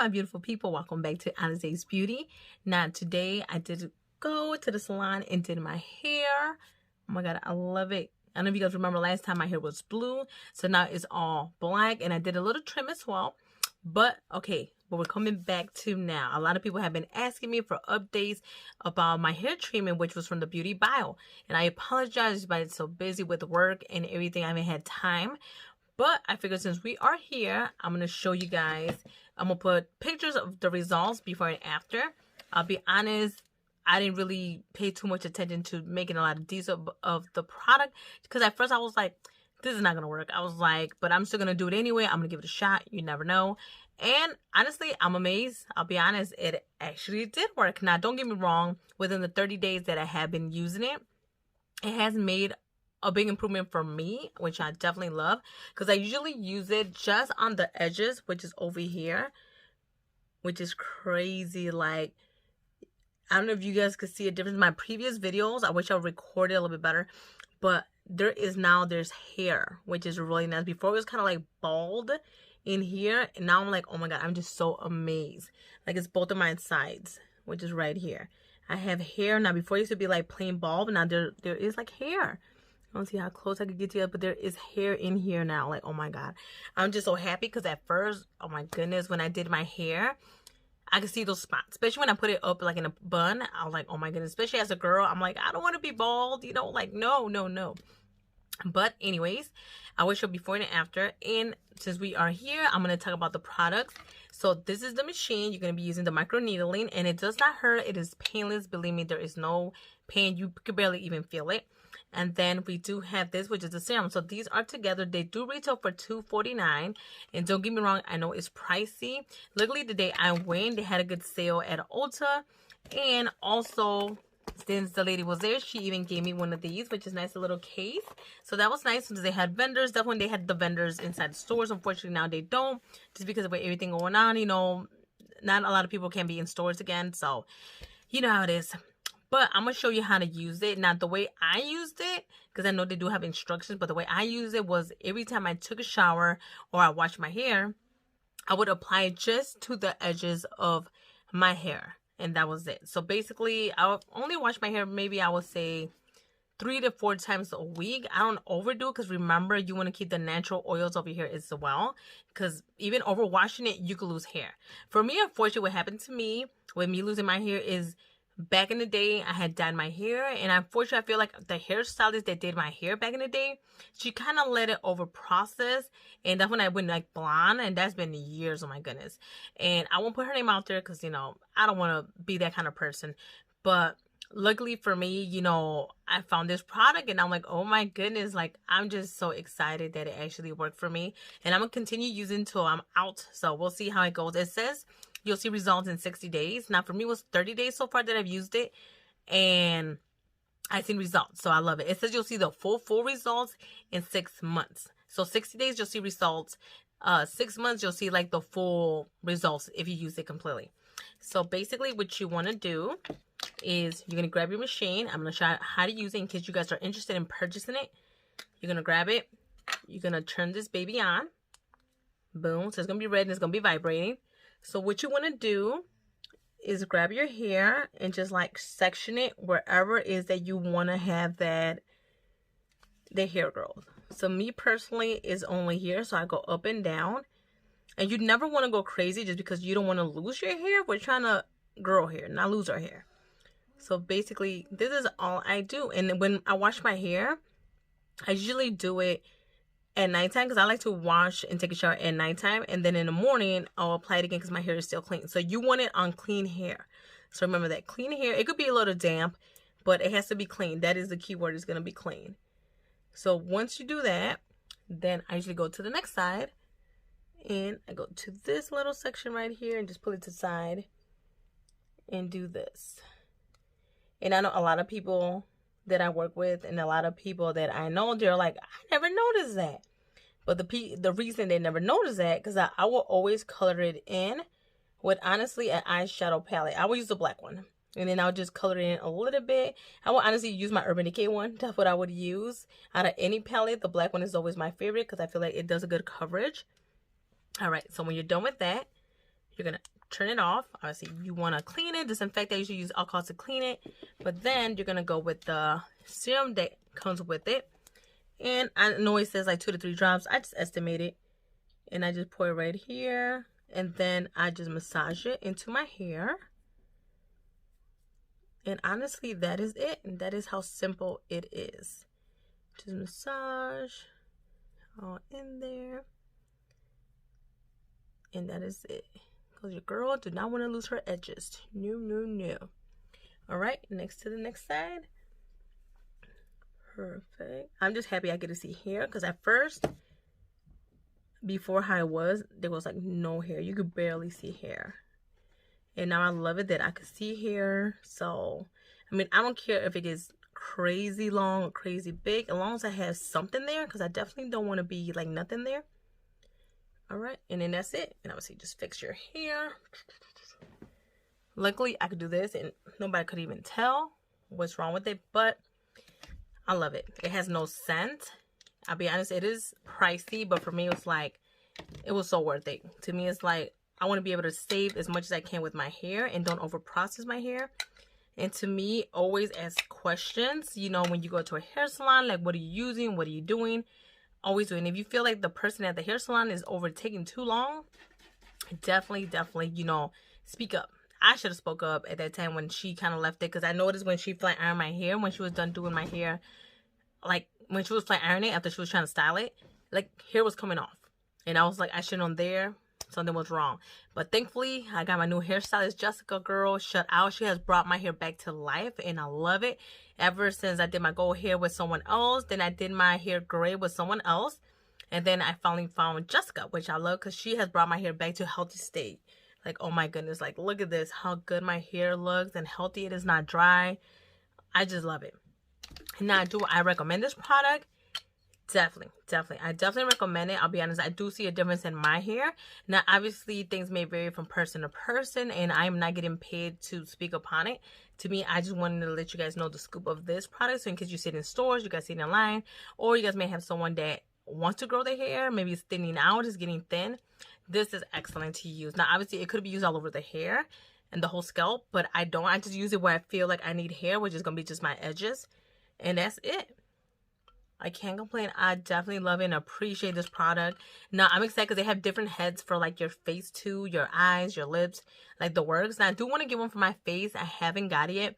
my beautiful people? Welcome back to alazaesbeauty. Now today I did go to the salon and did my hair. Oh my god, I love it. I don't know if you guys remember last time my hair was blue, so now it's all black, and I did a little trim as well. But okay, what we're coming back to now, a lot of people have been asking me for updates about my hair treatment, which was from the Beautybio, and I apologize, but it's so busy with work and everything, I haven't had time. But I figured since we are here, I'm going to show you guys. I'm going to put pictures of the results before and after. I'll be honest, I didn't really pay too much attention to making a lot of detail of the product. Because at first I was like, this is not going to work. I was like, but I'm still going to do it anyway. I'm going to give it a shot. You never know. And honestly, I'm amazed. I'll be honest, it actually did work. Now, don't get me wrong. Within the 30 days that I have been using it, it has made a big improvement for me, which I definitely love, because I usually use it just on the edges, which is over here, which is crazy. Like, I don't know if you guys could see a difference in my previous videos. I wish I recorded a little bit better, but there's hair, which is really nice. Before it was kind of like bald in here, and now I'm like, oh my god, I'm just so amazed. Like, it's both of my sides, which is right here. I have hair now. Before it used to be like plain bald, but now there is like hair. I don't see how close I could get to it, but there is hair in here now. Like, oh my god. I'm just so happy because at first, oh my goodness, when I did my hair, I could see those spots. Especially when I put it up like in a bun. I was like, oh my goodness. Especially as a girl, I'm like, I don't want to be bald. You know, like, no. But anyways, I will show before and after. And since we are here, I'm going to talk about the products. So this is the machine. You're going to be using the micro needling. And it does not hurt. It is painless. Believe me, there is no pain. You could barely even feel it. And then we do have this, which is the serum. So these are together. They do retail for $2.49. And don't get me wrong, I know it's pricey. Luckily, the day I went, they had a good sale at Ulta. And also, since the lady was there, she even gave me one of these, which is a nice little case. So that was nice because they had vendors. Definitely, they had the vendors inside the stores. Unfortunately, now they don't. Just because of everything going on, you know, not a lot of people can be in stores again. So, you know how it is. But I'm going to show you how to use it. Now, the way I used it, because I know they do have instructions, but the way I used it was every time I took a shower or I washed my hair, I would apply it just to the edges of my hair. And that was it. So basically, I would only wash my hair maybe, I would say, 3 to 4 times a week. I don't overdo it because remember, you want to keep the natural oils over here as well. Because even overwashing it, you could lose hair. For me, unfortunately, what happened to me with me losing my hair is, back in the day, I had dyed my hair, and unfortunately, I feel like the hairstylist that did my hair back in the day, she kind of let it over process, and that's when I went like blonde, and that's been years, oh my goodness. And I won't put her name out there because, you know, I don't want to be that kind of person, but luckily for me, you know, I found this product, and I'm like, oh my goodness, like, I'm just so excited that it actually worked for me, and I'm going to continue using until I'm out, so we'll see how it goes. It says you'll see results in 60 days. Now, for me, it was 30 days so far that I've used it, and I've seen results, so I love it. It says you'll see the full results in 6 months. So 60 days, you'll see results. 6 months, you'll see, like, the full results if you use it completely. So basically, what you want to do is you're going to grab your machine. I'm going to show you how to use it in case you guys are interested in purchasing it. You're going to grab it. You're going to turn this baby on. Boom. So it's going to be red and it's going to be vibrating. So what you want to do is grab your hair and just like section it wherever it is that you want to have the hair growth. So me personally is only here, so I go up and down. And you never want to go crazy just because you don't want to lose your hair. We're trying to grow hair, not lose our hair. So basically, this is all I do. And when I wash my hair, I usually do it at nighttime because I like to wash and take a shower at nighttime, and then in the morning I'll apply it again because my hair is still clean. So you want it on clean hair. So remember that clean hair, it could be a little damp, but it has to be clean. That is the key word, is going to be clean. So once you do that, then I usually go to the next side, and I go to this little section right here and just pull it to the side and do this. And I know a lot of people that I work with and a lot of people that I know, they're like, I never noticed that. But the reason they never notice that, because I will always color it in with, honestly, an eyeshadow palette. I will use the black one, and then I'll just color it in a little bit. I will honestly use my Urban Decay one. That's what I would use. Out of any palette, the black one is always my favorite because I feel like it does a good coverage. All right, so when you're done with that, you're gonna turn it off. Obviously, you want to clean it, disinfect it. You should use alcohol to clean it, but then you're gonna go with the serum that comes with it. And I know it says like 2 to 3 drops. I just estimate it, and I just pour it right here, and then I just massage it into my hair. And honestly, that is it. And that is how simple it is. Just massage all in there. And that is it. Because your girl do not want to lose her edges. No, no, no. Alright, next to the next side. Perfect. I'm just happy I get to see hair. Because at first, before how it was, there was like no hair. You could barely see hair. And now I love it that I can see hair. So, I mean, I don't care if it is crazy long or crazy big, as long as I have something there, because I definitely don't want to be like nothing there. All right, and then that's it. And obviously, just fix your hair. Luckily, I could do this, and nobody could even tell what's wrong with it. But I love it. It has no scent. I'll be honest, it is pricey, but for me, it was like, it was so worth it. To me, it's like, I want to be able to save as much as I can with my hair and don't over process my hair. And to me, always ask questions, you know, when you go to a hair salon, like, what are you using? What are you doing? Always do it. And if you feel like the person at the hair salon is overtaking too long, definitely, you know, speak up. I should have spoke up at that time when she kind of left it, because I noticed when she flat ironed my hair, when she was done doing my hair, like, when she was flat ironing after she was trying to style it, like, hair was coming off. And I was like, I shouldn't have there. Something was wrong. But thankfully, I got my new hairstylist, Jessica, girl, shut out. She has brought my hair back to life, and I love it. Ever since I did my gold hair with someone else, then I did my hair gray with someone else, and then I finally found Jessica, which I love because she has brought my hair back to a healthy state. Like, oh my goodness, like, look at this, how good my hair looks and healthy it is, not dry. I just love it. Now, do I recommend this product? Definitely. I definitely recommend it. I'll be honest, I do see a difference in my hair. Now, obviously, things may vary from person to person, and I'm not getting paid to speak upon it. To me, I just wanted to let you guys know the scoop of this product. So in case you see it in stores, you guys see it online, or you guys may have someone that wants to grow their hair, maybe it's thinning out, it's getting thin. This is excellent to use. Now, obviously, it could be used all over the hair and the whole scalp, but I don't. I just use it where I feel like I need hair, which is going to be just my edges, and that's it. I can't complain. I definitely love it and appreciate this product. Now, I'm excited because they have different heads for like your face too, your eyes, your lips, like the works. Now, I do want to get one for my face. I haven't got it yet,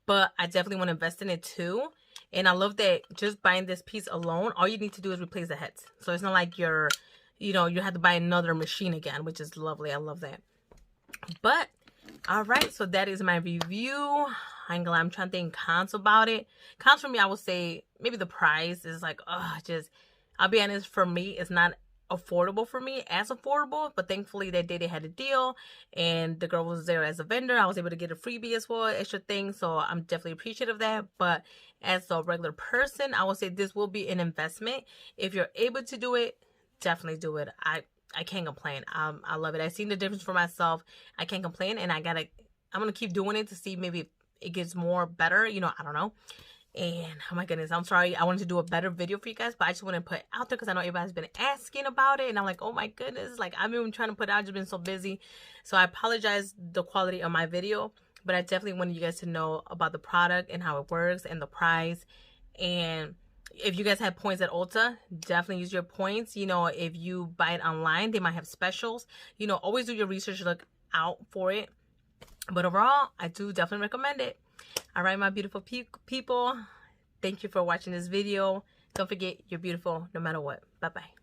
but I definitely want to invest in it too. And I love that just buying this piece alone, all you need to do is replace the heads. So it's not like you have to buy another machine again, which is lovely. I love that. But all right, so that is my review. I'm trying to think cons about it. Cons for me, I would say maybe the price is like, I'll be honest, for me, it's not affordable for me, as affordable, but thankfully that day they had a deal and the girl was there as a vendor. I was able to get a freebie as well, extra thing, so I'm definitely appreciative of that. But as a regular person, I would say this will be an investment. If you're able to do it, definitely do it. I can't complain. I love it. I've seen the difference for myself. I can't complain, and I'm gonna keep doing it to see maybe if it gets more better, you know, I don't know. And oh my goodness, I'm sorry, I wanted to do a better video for you guys, but I just want to put it out there because I know everybody's been asking about it, and I'm like, oh my goodness, like, I've been trying to put it out, I've just been so busy. So I apologize the quality of my video, but I definitely wanted you guys to know about the product and how it works and the price. And if you guys have points at Ulta, definitely use your points. You know, if you buy it online, they might have specials. You know, always do your research, look out for it. But overall, I do definitely recommend it. All right, my beautiful people, thank you for watching this video. Don't forget, you're beautiful no matter what. Bye-bye.